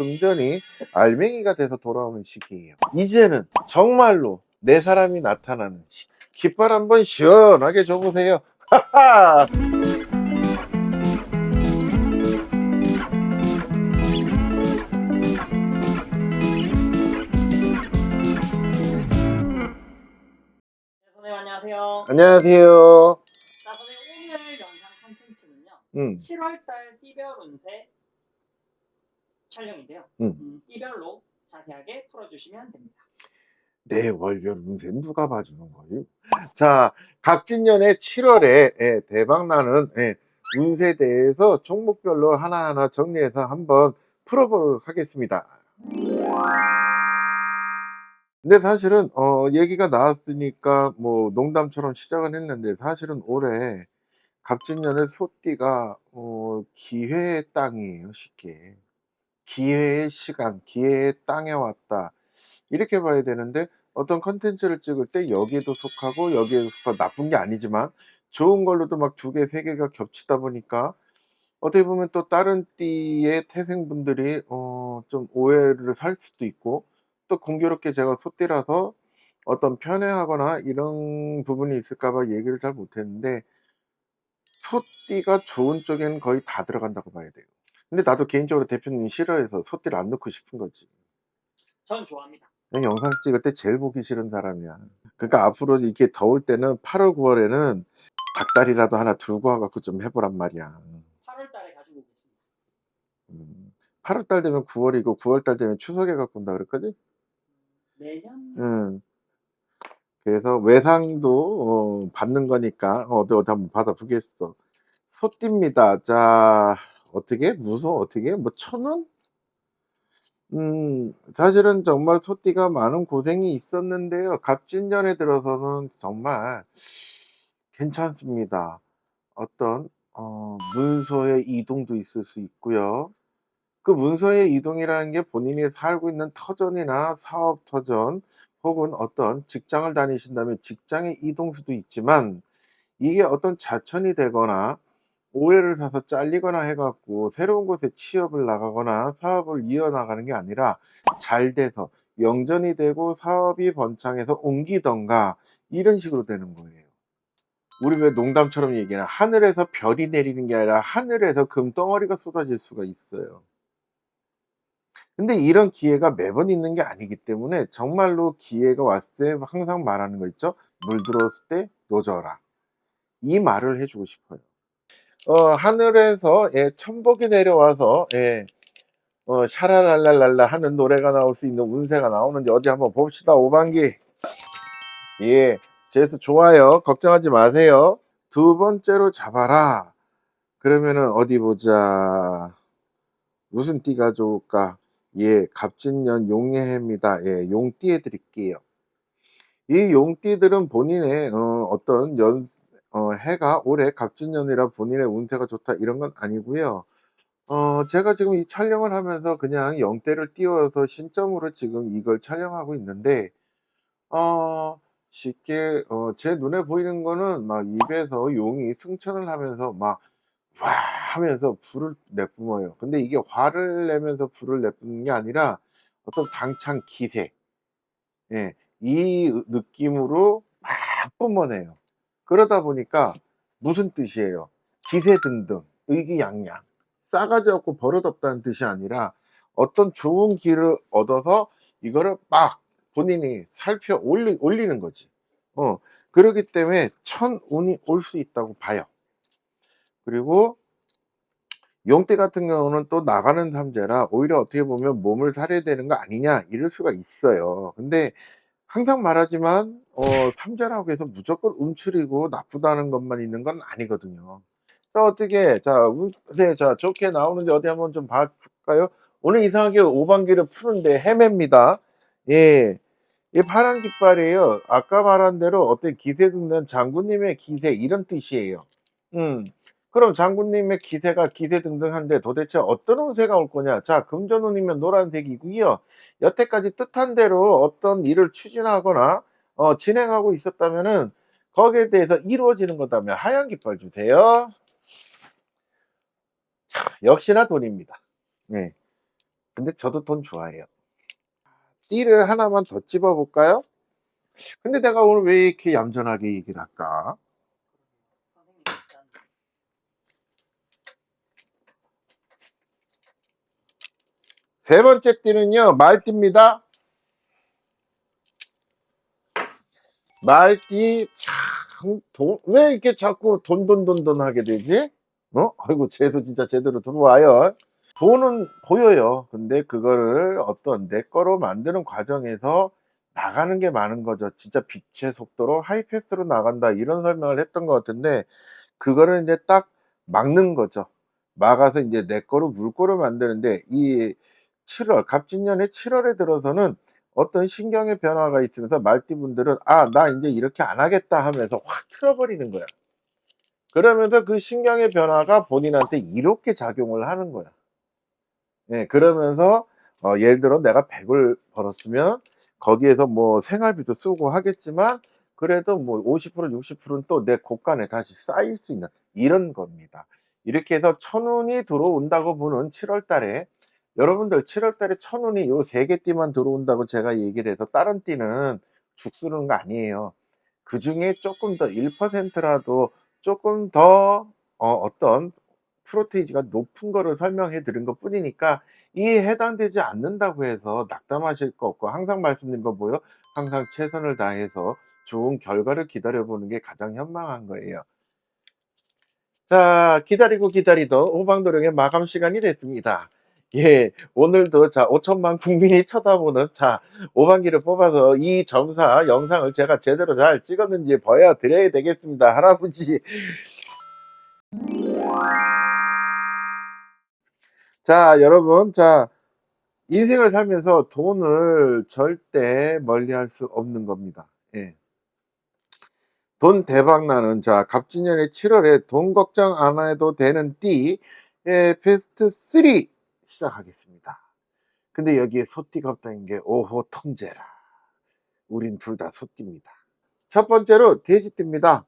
금전이 알맹이가 돼서 돌아오는 시기예요. 이제는 정말로 내 사람이 나타나는 시기. 깃발 한번 시원하게 줘보세요. 하하! 선생님 안녕하세요. 안녕하세요. 자, 선생님 오늘 영상 컨텐츠는요. 음. 7월달 띠별 운세 촬영인데요. 띠별로 자세하게 풀어주시면 됩니다. 네, 월별 운세 누가 봐주는 거예요? 자, 갑진년의 7월에 대박나는 운세에 대해서 종목별로 하나하나 정리해서 한번 풀어보도록 하겠습니다. 근데 사실은 얘기가 나왔으니까 뭐 농담처럼 시작은 했는데, 사실은 올해 갑진년의 소띠가 기회의 땅이에요. 쉽게 기회의 시간, 기회의 땅에 왔다, 이렇게 봐야 되는데, 어떤 컨텐츠를 찍을 때 여기에도 속하고 여기에도 속하고, 나쁜 게 아니지만 좋은 걸로도 막 두 개, 세 개가 겹치다 보니까 어떻게 보면 또 다른 띠의 태생분들이 좀 오해를 살 수도 있고, 또 공교롭게 제가 소띠라서 어떤 편애하거나 이런 부분이 있을까 봐 얘기를 잘 못했는데, 소띠가 좋은 쪽에는 거의 다 들어간다고 봐야 돼요. 근데 나도 개인적으로 대표님 싫어해서 소띠를 안 넣고 싶은 거지. 전 좋아합니다. 난 영상 찍을 때 제일 보기 싫은 사람이야. 그러니까 앞으로 이렇게 더울 때는 8월, 9월에는 닭다리라도 하나 들고 와갖고 좀 해보란 말이야. 8월달에 가지고 오겠습니다. 8월 달 되면 9월이고 9월 달 되면 추석에 갖고 온다 그랬거든? 내년 응. 그래서 외상도 받는 거니까 어디 한번 받아보겠어. 소띠입니다. 자, 어떻게? 무서워? 어떻게? 뭐 1,000원? 사실은 정말 소띠가 많은 고생이 있었는데요. 갑진년에 들어서는 정말 괜찮습니다. 어떤 문서의 이동도 있을 수 있고요. 그 문서의 이동이라는 게 본인이 살고 있는 터전이나 사업 터전, 혹은 어떤 직장을 다니신다면 직장의 이동수도 있지만, 이게 어떤 자천이 되거나 오해를 사서 잘리거나 해 갖고 새로운 곳에 취업을 나가거나 사업을 이어나가는 게 아니라, 잘 돼서 영전이 되고 사업이 번창해서 옮기던가 이런 식으로 되는 거예요. 우리 왜 농담처럼 얘기하나, 하늘에서 별이 내리는 게 아니라 하늘에서 금덩어리가 쏟아질 수가 있어요. 근데 이런 기회가 매번 있는 게 아니기 때문에, 정말로 기회가 왔을 때 항상 말하는 거 있죠. 물 들어왔을 때 노져라. 이 말을 해주고 싶어요. 하늘에서 천복이 내려와서 샤라랄랄랄라 하는 노래가 나올 수 있는 운세가 나오는지 어디 한번 봅시다. 5반기. 예, 재수 좋아요. 걱정하지 마세요. 두 번째로 잡아라. 그러면은 어디 보자. 무슨 띠가 좋을까? 예, 갑진년 용의 해입니다. 예, 용띠 해드릴게요. 이 용띠들은 본인의 어떤 해가 올해 갑진년이라 본인의 운세가 좋다 이런 건 아니고요. 제가 지금 이 촬영을 하면서 그냥 영대를 띄워서 신점으로 지금 이걸 촬영하고 있는데, 쉽게 제 눈에 보이는 거는 막 입에서 용이 승천을 하면서 막 와 하면서 불을 내뿜어요. 근데 이게 화를 내면서 불을 내뿜는 게 아니라 어떤 당찬 기세, 예, 이 느낌으로 막 뿜어내요. 그러다 보니까 무슨 뜻이에요? 기세등등, 의기양양, 싸가지 없고 버릇없다는 뜻이 아니라, 어떤 좋은 길을 얻어서 이거를 막 본인이 살펴 올리는 거지. 그렇기 때문에 천운이 올 수 있다고 봐요. 그리고 용띠 같은 경우는 또 나가는 삼재라 오히려 어떻게 보면 몸을 사려야 되는 거 아니냐 이럴 수가 있어요. 근데 항상 말하지만 삼재라고 해서 무조건 움츠리고 나쁘다는 것만 있는 건 아니거든요. 자, 어떻게 운세 좋게 나오는지 어디 한번 좀 봐볼까요? 오늘 이상하게 5반기를 푸는데 헤맵니다. 예, 이 파란 깃발이에요. 아까 말한 대로 어떤 기세 등등 장군님의 기세 이런 뜻이에요. 음. 그럼 장군님의 기세가 기세등등한데 도대체 어떤 운세가 올 거냐? 자, 금전운이면 노란색이고요. 여태까지 뜻한 대로 어떤 일을 추진하거나 진행하고 있었다면은 거기에 대해서 이루어지는 거다면 하얀 깃발 주세요. 역시나 돈입니다. 네. 근데 저도 돈 좋아해요. 띠를 하나만 더 집어 볼까요? 근데 내가 오늘 왜 이렇게 얌전하게 얘기를 할까? 선생님 진짜 세 번째 띠는요, 말띠입니다. 말띠, 참, 왜 이렇게 자꾸 돈 하게 되지? 아이고, 재수 진짜 제대로 들어와요. 돈은 보여요. 근데 그거를 어떤 내 거로 만드는 과정에서 나가는 게 많은 거죠. 진짜 빛의 속도로 하이패스로 나간다. 이런 설명을 했던 것 같은데, 그거를 이제 딱 막는 거죠. 막아서 이제 내 거로 물꼬를 만드는데, 이 7월, 갑진년의 7월에 들어서는 어떤 신경의 변화가 있으면서 말띠분들은, 아, 나 이제 이렇게 안 하겠다 하면서 확 틀어버리는 거야. 그러면서 그 신경의 변화가 본인한테 이렇게 작용을 하는 거야. 예, 그러면서 예를 들어 내가 100을 벌었으면 거기에서 뭐 생활비도 쓰고 하겠지만 그래도 뭐 50% 60%는 또 내 곳간에 다시 쌓일 수 있는 이런 겁니다. 이렇게 해서 천운이 들어온다고 보는 7월 달에, 여러분들 7월 달에 천운이 요 세 개 띠만 들어온다고 제가 얘기를 해서 다른 띠는 죽 쓰는 거 아니에요. 그중에 조금 더 1%라도 조금 더 어떤 프로테이지가 높은 거를 설명해 드린 것 뿐이니까, 이에 해당되지 않는다고 해서 낙담하실 거 없고, 항상 말씀드린 거 뭐요? 항상 최선을 다해서 좋은 결과를 기다려 보는 게 가장 현명한 거예요. 자, 기다리고 기다리던 호박노령의 마감 시간이 됐습니다. 예, 오늘도 자 5천만 국민이 쳐다보는 자 오반기를 뽑아서 이 점사 영상을 제가 제대로 잘 찍었는지 보여 드려야 되겠습니다. 할아버지. 자, 여러분, 자, 인생을 살면서 돈을 절대 멀리할 수 없는 겁니다. 예. 돈 대박 나는, 자, 갑진년의 7월에 돈 걱정 안 해도 되는 띠, 예, 베스트 3 시작하겠습니다. 근데 여기에 소띠가 없다는 게 오호 통제라. 우린 둘 다 소띠입니다. 첫 번째로 돼지띠입니다.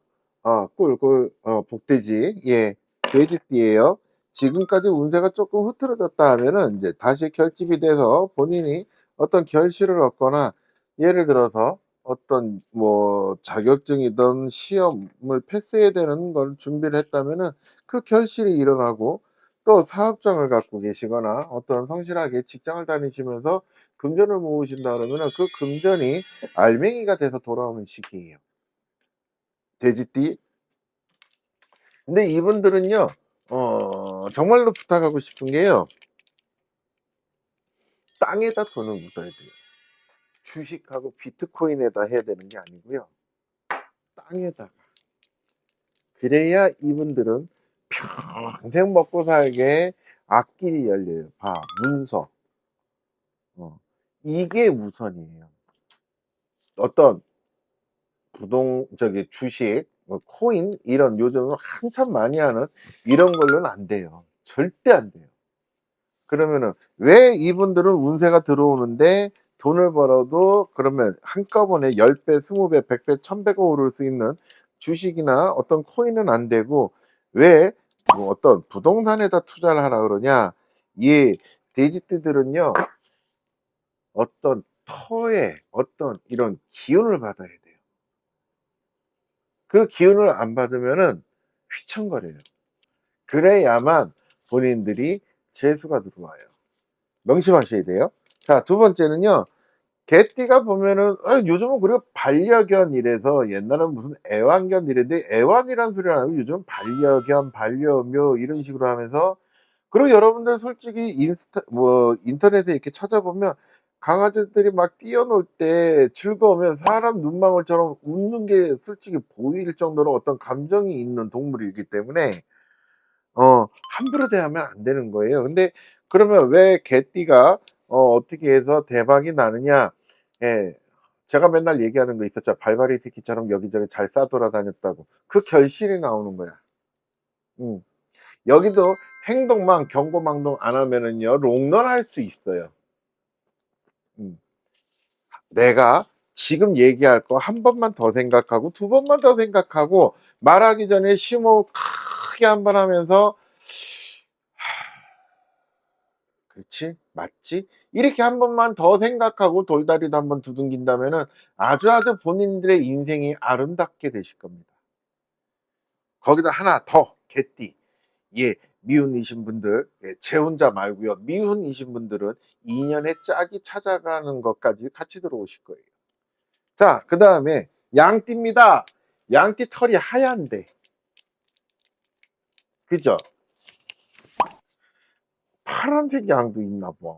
꿀꿀, 복돼지. 예, 돼지띠예요. 지금까지 운세가 조금 흐트러졌다 하면은 이제 다시 결집이 돼서 본인이 어떤 결실을 얻거나, 예를 들어서 어떤 뭐 자격증이든 시험을 패스해야 되는 걸 준비를 했다면은 그 결실이 일어나고, 또 사업장을 갖고 계시거나 어떤 성실하게 직장을 다니시면서 금전을 모으신다 그러면은 그 금전이 알맹이가 돼서 돌아오는 시기예요. 돼지띠. 근데 이분들은요, 정말로 부탁하고 싶은 게요, 땅에다 돈을 묻어야 돼요. 주식하고 비트코인에다 해야 되는 게 아니고요, 땅에다가. 그래야 이분들은 평생 먹고 살게 앞길이 열려요. 문서. 이게 우선이에요. 어떤 주식, 뭐 코인, 이런 요즘 한참 많이 하는 이런 걸로는 안 돼요. 절대 안 돼요. 그러면은 왜 이분들은 운세가 들어오는데 돈을 벌어도 그러면 한꺼번에 10배, 20배, 100배, 1000배가 오를 수 있는 주식이나 어떤 코인은 안 되고, 왜 뭐 어떤 부동산에다 투자를 하라 그러냐? 이 돼지띠들은요, 어떤 터에 어떤 이런 기운을 받아야 돼요. 그 기운을 안 받으면은 휘청거려요. 그래야만 본인들이 재수가 들어와요. 명심하셔야 돼요. 자, 두 번째는요, 개띠가 보면은 요즘은 그리고 반려견 이래서, 옛날은 무슨 애완견 이랬는데 애완이란 소리를 안 하고 요즘 반려견, 반려묘 이런 식으로 하면서, 그리고 여러분들 솔직히 인터넷에 이렇게 찾아보면 강아지들이 막 뛰어놀 때 즐거우면 사람 눈망울처럼 웃는 게 솔직히 보일 정도로 어떤 감정이 있는 동물이기 때문에 함부로 대하면 안 되는 거예요. 근데 그러면 왜 개띠가 어떻게 해서 대박이 나느냐? 예. 제가 맨날 얘기하는 거 있었죠. 발발이 새끼처럼 여기저기 잘 싸돌아다녔다고. 그 결실이 나오는 거야. 음. 여기도 행동만 경고망동 안 하면은요, 롱런 할 수 있어요. 음. 내가 지금 얘기할 거 한 번만 더 생각하고 두 번만 더 생각하고 말하기 전에 심호흡 크게 한 번 하면서 그렇지? 맞지? 이렇게 한 번만 더 생각하고 돌다리도 한번 두둥긴다면은 아주 본인들의 인생이 아름답게 되실 겁니다. 거기다 하나 더 개띠. 예, 미혼이신 분들, 예, 재혼자 말고요. 미혼이신 분들은 인연의 짝이 찾아가는 것까지 같이 들어오실 거예요. 자, 그 다음에 양띠입니다. 양띠 털이 하얀데, 그죠? 파란색 양도 있나 봐.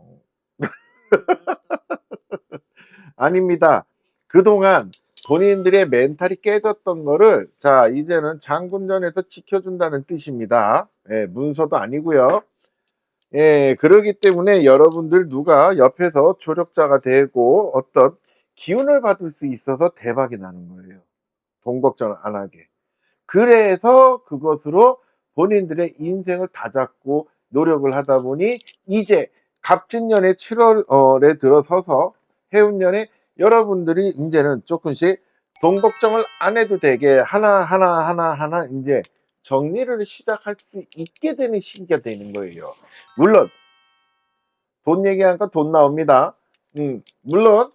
아닙니다. 그동안 본인들의 멘탈이 깨졌던 거를 자 이제는 장군전에서 지켜준다는 뜻입니다. 예, 문서도 아니고요. 예, 그러기 때문에 여러분들 누가 옆에서 조력자가 되고 어떤 기운을 받을 수 있어서 대박이 나는 거예요. 돈 걱정 안 하게. 그래서 그것으로 본인들의 인생을 다잡고 노력을 하다 보니 이제 갑진년의 7월에 들어서서 해운년에 여러분들이 이제는 조금씩 돈 걱정을 안 해도 되게 하나 이제 정리를 시작할 수 있게 되는 시기가 되는 거예요. 물론 돈 얘기하니까 돈 나옵니다. 물론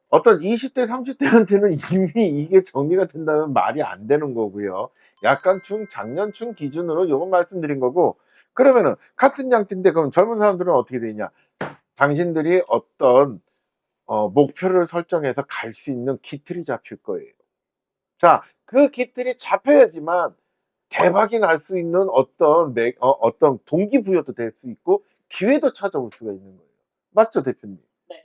어떤 20대, 30대한테는 이미 이게 정리가 된다면 말이 안 되는 거고요. 약간 작년중 기준으로 요건 말씀드린 거고, 그러면은 같은 양띠인데 그럼 젊은 사람들은 어떻게 되냐? 당신들이 어떤 목표를 설정해서 갈 수 있는 기틀이 잡힐 거예요. 자, 그 기틀이 잡혀야지만 대박이 날 수 있는 어떤 동기부여도 될 수 있고 기회도 찾아올 수가 있는 거예요. 맞죠, 대표님? 네.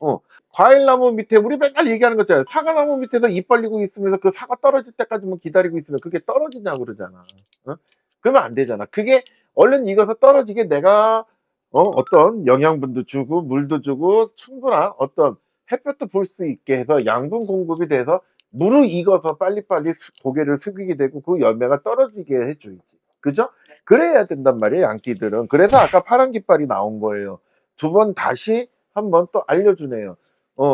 과일나무 밑에 우리 맨날 얘기하는 거 있잖아요. 사과나무 밑에서 잎 벌리고 있으면서 그 사과 떨어질 때까지만 기다리고 있으면 그게 떨어지냐고 그러잖아. 어? 그러면 안 되잖아. 그게 얼른 익어서 떨어지게 내가 어떤 영양분도 주고 물도 주고 충분한 어떤 햇볕도 볼 수 있게 해서 양분 공급이 돼서 무르익어서 빨리빨리 고개를 숙이게 되고 그 열매가 떨어지게 해줘야지. 그죠? 그래야 된단 말이에요, 양띠들은. 그래서 아까 파란 깃발이 나온 거예요. 두 번 다시 한번 또 알려주네요.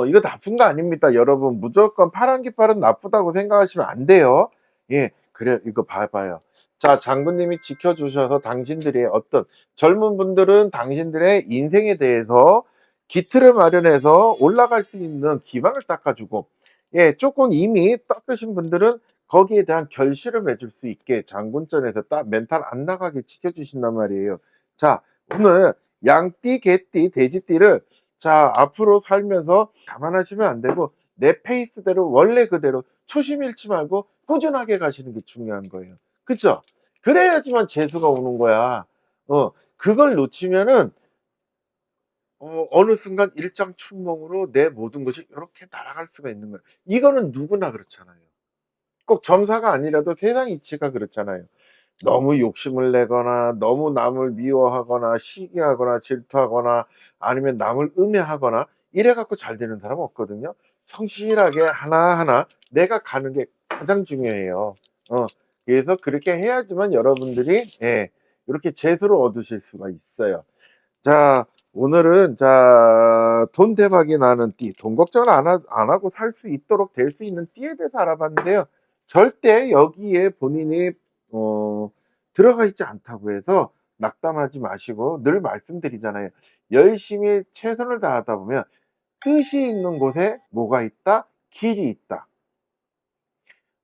이거 나쁜 거 아닙니다. 여러분, 무조건 파란 깃발은 나쁘다고 생각하시면 안 돼요. 예, 그래, 이거 봐봐요. 자, 장군님이 지켜주셔서 당신들의 어떤 젊은 분들은 당신들의 인생에 대해서 기틀을 마련해서 올라갈 수 있는 기반을 닦아주고, 예, 조금 이미 닦으신 분들은 거기에 대한 결실을 맺을 수 있게 장군전에서 딱 멘탈 안 나가게 지켜주신단 말이에요. 자, 오늘 양띠, 개띠, 돼지띠를 자, 앞으로 살면서 감안하시면 안 되고 내 페이스대로 원래 그대로 초심 잃지 말고 꾸준하게 가시는 게 중요한 거예요. 그죠? 그래야지만 재수가 오는 거야. 그걸 놓치면은 어느 순간 일장춘몽으로 내 모든 것이 이렇게 날아갈 수가 있는 거예요. 이거는 누구나 그렇잖아요. 꼭 점사가 아니라도 세상 이치가 그렇잖아요. 너무 욕심을 내거나 너무 남을 미워하거나 시기하거나 질투하거나 아니면 남을 음해하거나 이래 갖고 잘 되는 사람 없거든요. 성실하게 하나하나 내가 가는 게 가장 중요해요. 그래서 그렇게 해야지만 여러분들이 예, 이렇게 재수를 얻으실 수가 있어요. 자, 오늘은 돈 대박이 나는 띠, 돈 걱정을 안 하고 살 수 있도록 될 수 있는 띠에 대해서 알아봤는데요. 절대 여기에 본인이 어, 들어가 있지 않다고 해서 낙담하지 마시고 늘 말씀드리잖아요. 열심히 최선을 다하다 보면 뜻이 있는 곳에 뭐가 있다? 길이 있다.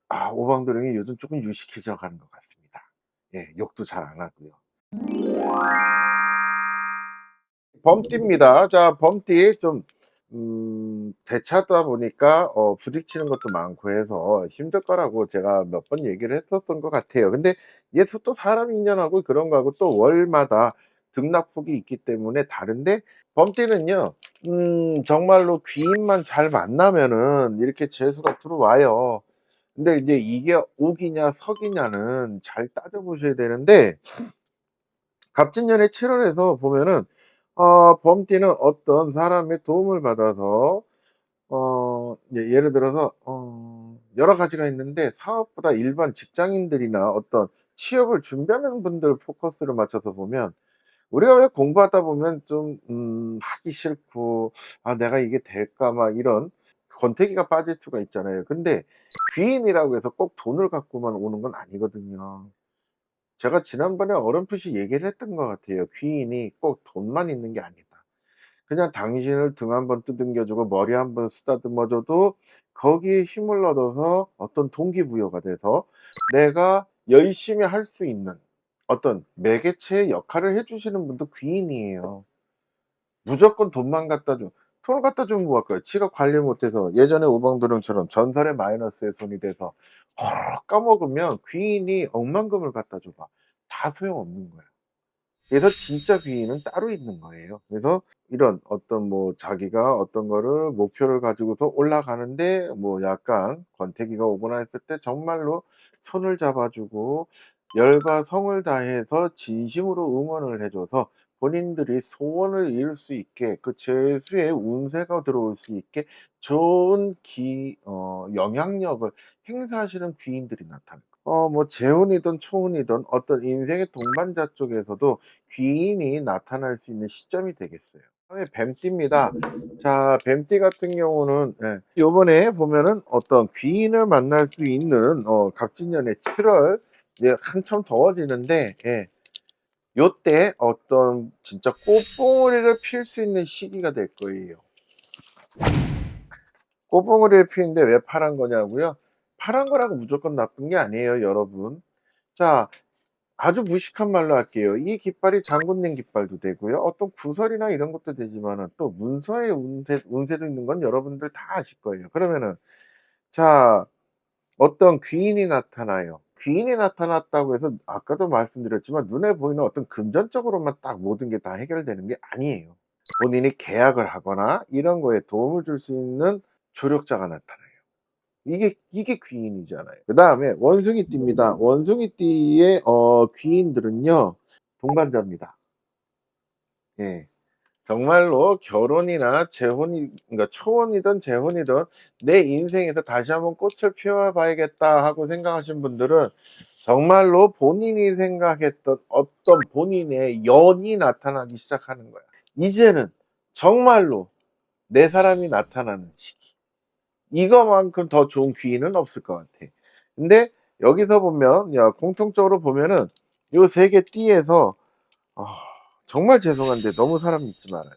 아, 오방도령이 요즘 조금 유식해져 가는 것 같습니다. 예, 욕도 잘 안 하고요. 범띠입니다. 자, 범띠 좀 대차다 보니까 부딪히는 것도 많고 해서 힘들 거라고 제가 몇 번 얘기를 했었던 것 같아요. 근데 얘 또 사람 인연하고 그런 거하고 또 월마다 등락폭이 있기 때문에 다른데 범띠는요, 정말로 귀인만 잘 만나면은 이렇게 재수가 들어와요. 근데 이제 이게 옥이냐 석이냐는 잘 따져보셔야 되는데 갑진년의 7월에서 보면은 범띠는 어떤 사람의 도움을 받아서 이제 예를 들어서 여러 가지가 있는데 사업보다 일반 직장인들이나 어떤 취업을 준비하는 분들 포커스를 맞춰서 보면 우리가 왜 공부하다 보면 좀 하기 싫고 '아 내가 이게 될까?' 막 이런 권태기가 빠질 수가 있잖아요. 근데 귀인이라고 해서 꼭 돈을 갖고만 오는 건 아니거든요. 제가 지난번에 어렴풋이 얘기를 했던 것 같아요. 귀인이 꼭 돈만 있는 게 아니다. 그냥 당신을 등 한번 두들겨 주고 머리 한번 쓰다듬어 줘도 거기에 힘을 얻어서 어떤 동기부여가 돼서 내가 열심히 할 수 있는 어떤 매개체의 역할을 해 주시는 분도 귀인이에요. 무조건 돈만 갖다 줘. 돈을 갖다 주면 뭐 할 거야? 지가 관리 못해서 예전에 오방도령처럼 전설의 마이너스에 손이 돼서 헉 까먹으면 귀인이 억만금을 갖다 줘 봐. 다 소용없는 거야. 그래서 진짜 귀인은 따로 있는 거예요. 그래서 이런 어떤 뭐 자기가 어떤 거를 목표를 가지고서 올라가는데 뭐 약간 권태기가 오거나 했을 때 정말로 손을 잡아 주고 열과 성을 다해서 진심으로 응원을 해 줘서 본인들이 소원을 이룰 수 있게 그 재수의 운세가 들어올 수 있게 좋은 영향력을 행사하시는 귀인들이 나타나요. 뭐 재혼이든 초혼이든 어떤 인생의 동반자 쪽에서도 귀인이 나타날 수 있는 시점이 되겠어요. 다음에 뱀띠입니다. 자, 뱀띠 같은 경우는 요번에 보면은 어떤 귀인을 만날 수 있는 갑진년의 7월 이제 한참 더워지는데 요때 어떤 진짜 꽃봉오리를 필 수 있는 시기가 될 거예요. 꽃봉오리를 피는데 왜 파란 거냐고요? 파란 거라고 무조건 나쁜 게 아니에요, 여러분. 자, 아주 무식한 말로 할게요. 이 깃발이 장군님 깃발도 되고요. 어떤 구설이나 이런 것도 되지만은 또 문서의 운세도 있는 건 여러분들 다 아실 거예요. 그러면은 자, 어떤 귀인이 나타나요. 귀인이 나타났다고 해서 아까도 말씀드렸지만 눈에 보이는 어떤 금전적으로만 딱 모든 게 다 해결되는 게 아니에요. 본인이 계약을 하거나 이런 거에 도움을 줄 수 있는 조력자가 나타나요. 이게 귀인이잖아요. 그다음에 원숭이띠입니다. 원숭이띠의 귀인들은요. 동반자입니다. 예. 정말로 결혼이나 재혼이 그러니까 초혼이든 재혼이든 '내 인생에서 다시 한번 꽃을 피워 봐야겠다.' 하고 생각하신 분들은 정말로 본인이 생각했던 어떤 본인의 연이 나타나기 시작하는 거야. 이제는 정말로 내 사람이 나타나는 시기. 이거만큼 더 좋은 귀인은 없을 것 같아. 근데 여기서 보면 공통적으로 보면은 요 세 개 띠에서 아 정말 죄송한데 너무 사람 믿지 말아요.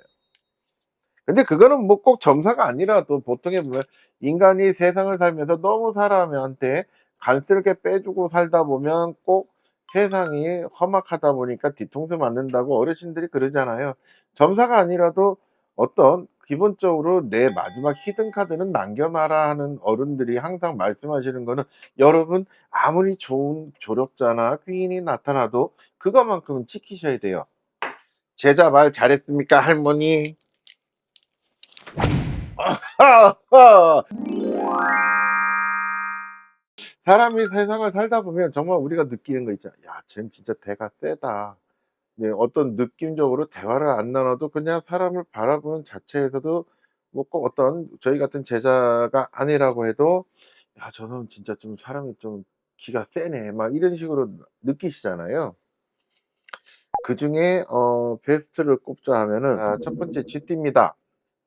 근데 그거는 뭐 꼭 점사가 아니라도 보통에 보면 인간이 세상을 살면서 너무 사람한테 간쓸게 빼주고 살다 보면 꼭 세상이 험악하다 보니까 뒤통수 맞는다고 어르신들이 그러잖아요. 점사가 아니라도 어떤 기본적으로 "내 마지막 히든 카드는 남겨놔라." 하는 어른들이 항상 말씀하시는 거는 여러분 아무리 좋은 조력자나 귀인이 나타나도 그것만큼은 지키셔야 돼요. "제자 말 잘했습니까 할머니?" 사람이 세상을 살다 보면 정말 우리가 느끼는 거 있잖아. '야 쟤는 진짜 대가 세다.' 네 어떤 느낌적으로 대화를 안 나눠도 그냥 사람을 바라보는 자체에서도 뭐 꼭 어떤 저희 같은 제자가 아니라고 해도 '야 저놈은 진짜 좀 사람이 좀 기가 세네.' 막 이런 식으로 느끼시잖아요. 그중에 베스트를 꼽자 하면은 첫 번째 쥐띠입니다.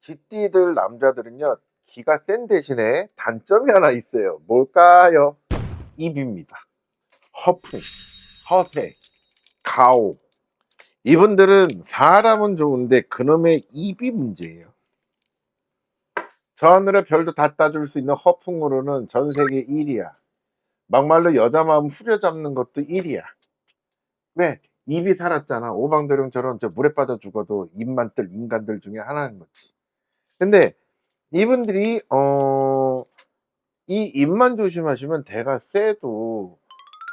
쥐띠들 남자들은요. 기가 센 대신에 단점이 하나 있어요. 뭘까요? 입입니다. 허풍, 허세, 가오. 이분들은 사람은 좋은데 그놈의 입이 문제예요. 저 하늘의 별도 다 따줄 수 있는 허풍으로는 전 세계 1위야. 막말로 여자 마음 후려잡는 것도 1위야. 왜? 입이 살았잖아. 오방도령처럼 저 물에 빠져 죽어도 입만 뜰 인간들 중에 하나인 거지. 근데 이분들이 이 입만 조심하시면 대가 세도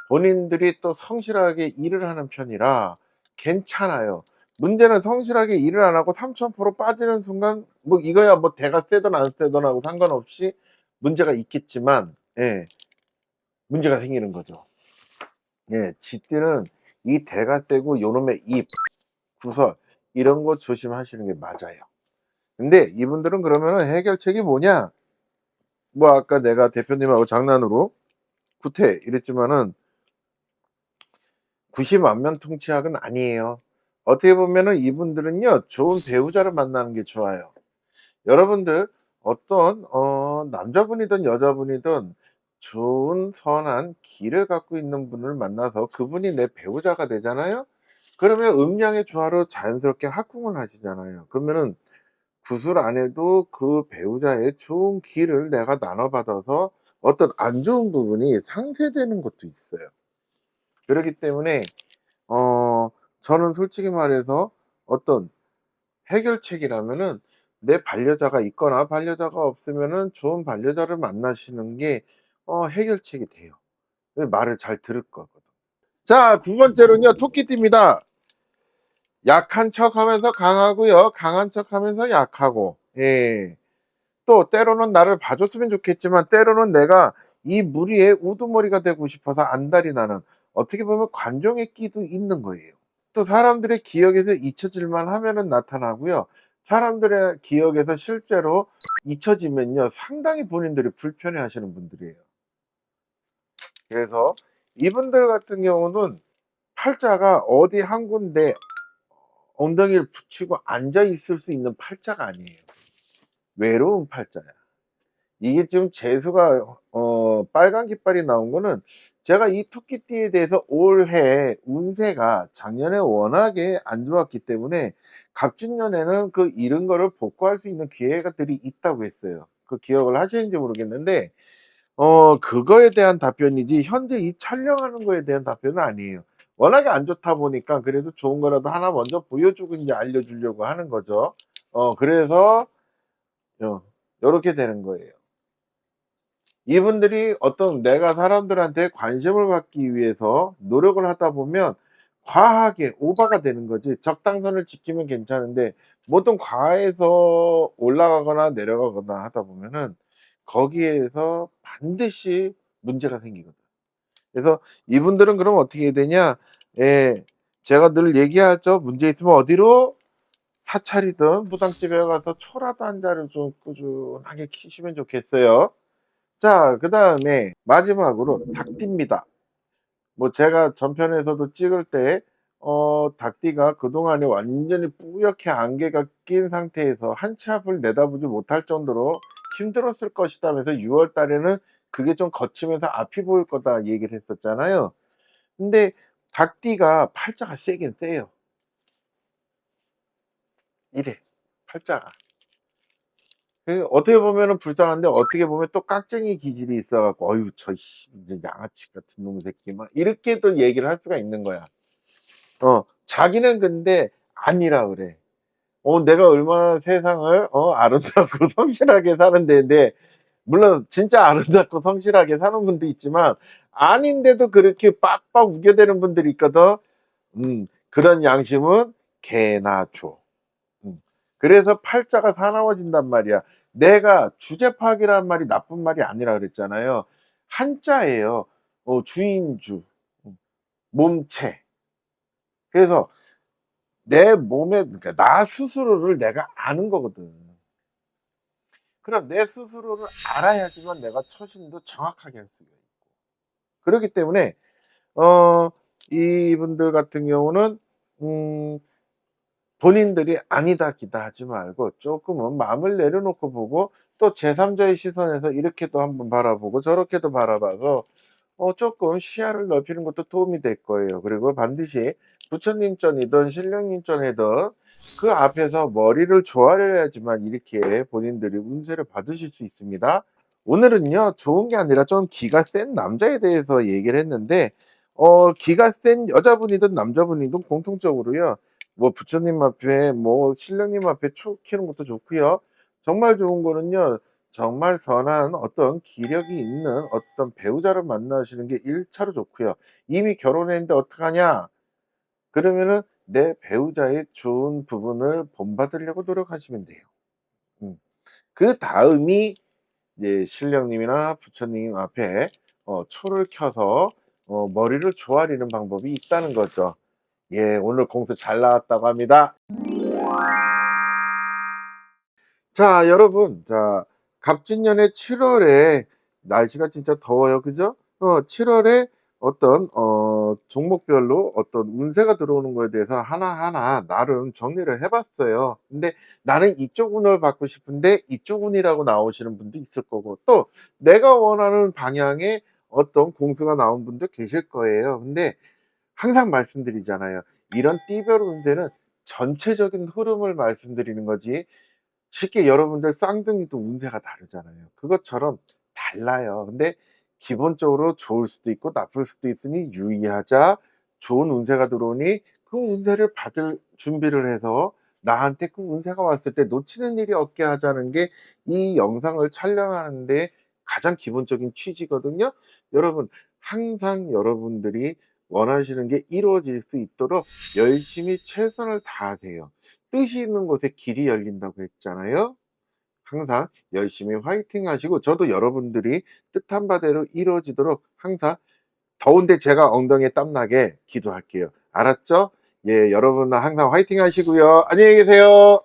본인들이 또 성실하게 일을 하는 편이라 괜찮아요. 문제는 성실하게 일을 안 하고 3000% 빠지는 순간 뭐 이거야 뭐 대가 세든 안 세든 하고 상관없이 문제가 있겠지만 문제가 생기는 거죠. 쥐띠는 이 대가 세고 요놈의 입, 구설 이런 거 조심하시는 게 맞아요. 근데 이분들은 그러면은 해결책이 뭐냐? 뭐 아까 내가 대표님하고 장난으로 구태 이랬지만은 90만면통치약은 아니에요. 어떻게 보면은 이분들은요 좋은 배우자를 만나는 게 좋아요. 여러분들 어떤 남자분이든 여자분이든 좋은 선한 길을 갖고 있는 분을 만나서 그분이 내 배우자가 되잖아요. 그러면 음양의 조화로 자연스럽게 합궁을 하시잖아요. 그러면은 구술 안 해도 그 배우자의 좋은 기를 내가 나눠받아서 어떤 안 좋은 부분이 상쇄되는 것도 있어요. 그렇기 때문에 저는 솔직히 말해서 어떤 해결책이라면은 내 반려자가 있거나 반려자가 없으면은 좋은 반려자를 만나시는 게 해결책이 돼요. 왜 말을 잘 들을 거거든. 자, 두 번째로는요, 토끼띠입니다. 약한 척 하면서 강하고요, 강한 척 하면서 약하고, 예. 또 때로는 나를 봐줬으면 좋겠지만 때로는 내가 이 무리의 우두머리가 되고 싶어서 안달이 나는, 어떻게 보면 관종의 끼도 있는 거예요. 또 사람들의 기억에서 잊혀질만 하면은 나타나고요. 사람들의 기억에서 실제로 잊혀지면요, 상당히 본인들이 불편해 하시는 분들이에요. 그래서 이분들 같은 경우는 팔자가 어디 한 군데 엉덩이를 붙이고 앉아 있을 수 있는 팔자가 아니에요. 외로운 팔자야. 이게 지금 재수가 빨간 깃발이 나온 거는, 제가 이 토끼띠에 대해서 올해 운세가 작년에 워낙에 안 좋았기 때문에 갑진년에는 그 잃은 거를 복구할 수 있는 기회가들이 있다고 했어요. 그 기억을 하시는지 모르겠는데 그거에 대한 답변이지 현재 이 촬영하는 거에 대한 답변은 아니에요. 워낙에 안 좋다 보니까 그래도 좋은 거라도 하나 먼저 보여주고 이제 알려주려고 하는 거죠. 그래서 요렇게 되는 거예요. 이분들이 어떤 내가 사람들한테 관심을 받기 위해서 노력을 하다 보면 과하게 오버가 되는 거지. 적당선을 지키면 괜찮은데 뭐든 과해서 올라가거나 내려가거나 하다 보면은 거기에서 반드시 문제가 생기거든. 그래서 이분들은 그럼 어떻게 해야 되냐? 예, 제가 늘 얘기하죠. 문제 있으면 어디로? 사찰이든 무당집에 가서 초라도 한 자를 좀 꾸준하게 키시면 좋겠어요. 자, 그 다음에 마지막으로 닭띠입니다. 뭐 제가 전편에서도 찍을 때 닭띠가 그동안에 완전히 뿌옇게 안개가 낀 상태에서 한 치 앞을 내다보지 못할 정도로 힘들었을 것이다면서 6월 달에는 그게 좀 거치면서 앞이 보일 거다 얘기를 했었잖아요. 근데 닭띠가 팔자가 세긴 세요. 이래, 팔자가. 어떻게 보면은 불쌍한데 어떻게 보면 또 깍쟁이 기질이 있어갖고 어휴 저 이제 양아치 같은 놈 새끼 막 이렇게 또 얘기를 할 수가 있는 거야. 자기는 근데 아니라 그래. 내가 얼마나 세상을 아름답고 성실하게 사는 데인데, 물론 진짜 아름답고 성실하게 사는 분도 있지만 아닌데도 그렇게 빡빡 우겨대는 분들이 있거든. 그런 양심은 개나 줘. 그래서 팔자가 사나워진단 말이야. 내가 주제 파악이라는 말이 나쁜 말이 아니라 그랬잖아요. 한자예요. 주인주, 몸체. 그래서 내 몸에, 그러니까 나 스스로를 내가 아는 거거든. 그럼 내 스스로를 알아야지만 내가 처신도 정확하게 할 수가 있고. 그렇기 때문에 이분들 같은 경우는 음, 본인들이 아니다 기다 하지 말고 조금은 마음을 내려놓고 보고, 또 제3자의 시선에서 이렇게도 한번 바라보고 저렇게도 바라봐서 조금 시야를 넓히는 것도 도움이 될 거예요. 그리고 반드시 부처님 전이든 신령님 전이든 그 앞에서 머리를 조아려야지만 이렇게 본인들이 운세를 받으실 수 있습니다. 오늘은요, 좋은 게 아니라 좀 기가 센 남자에 대해서 얘기를 했는데, 기가 센 여자분이든 남자분이든 공통적으로요, 뭐 부처님 앞에 뭐 신령님 앞에 초 키는 것도 좋고요. 정말 좋은 거는요, 정말 선한 어떤 기력이 있는 어떤 배우자를 만나시는 게 1차로 좋고요. 이미 결혼했는데 어떡하냐? 그러면은 내 배우자의 좋은 부분을 본받으려고 노력하시면 돼요. 음. 그다음이 이제 신령님이나 부처님 앞에 초를 켜서 머리를 조아리는 방법이 있다는 거죠. 예, 오늘 공수 잘 나왔다고 합니다. 자, 여러분, 자, 갑진년의 7월에 날씨가 진짜 더워요, 그죠? 7월에 어떤 종목별로 어떤 운세가 들어오는 거에 대해서 하나하나 나름 정리를 해봤어요. 근데 나는 이쪽 운을 받고 싶은데 이쪽 운이라고 나오시는 분도 있을 거고, 또 내가 원하는 방향의 어떤 공수가 나온 분도 계실 거예요. 근데 항상 말씀드리잖아요. 이런 띠별 운세는 전체적인 흐름을 말씀드리는 거지, 쉽게 여러분들 쌍둥이도 운세가 다르잖아요. 그것처럼 달라요. 근데 기본적으로 좋을 수도 있고 나쁠 수도 있으니 유의하자. 좋은 운세가 들어오니 그 운세를 받을 준비를 해서 나한테 그 운세가 왔을 때 놓치는 일이 없게 하자는 게 이 영상을 촬영하는 데 가장 기본적인 취지거든요. 여러분, 항상 여러분들이 원하시는 게 이루어질 수 있도록 열심히 최선을 다하세요. 뜻이 있는 곳에 길이 열린다고 했잖아요. 항상 열심히 화이팅 하시고 저도 여러분들이 뜻한 바대로 이루어지도록 항상 더운데 제가 엉덩이에 땀 나게 기도할게요. 알았죠? 예, 여러분 항상 화이팅 하시고요. 안녕히 계세요.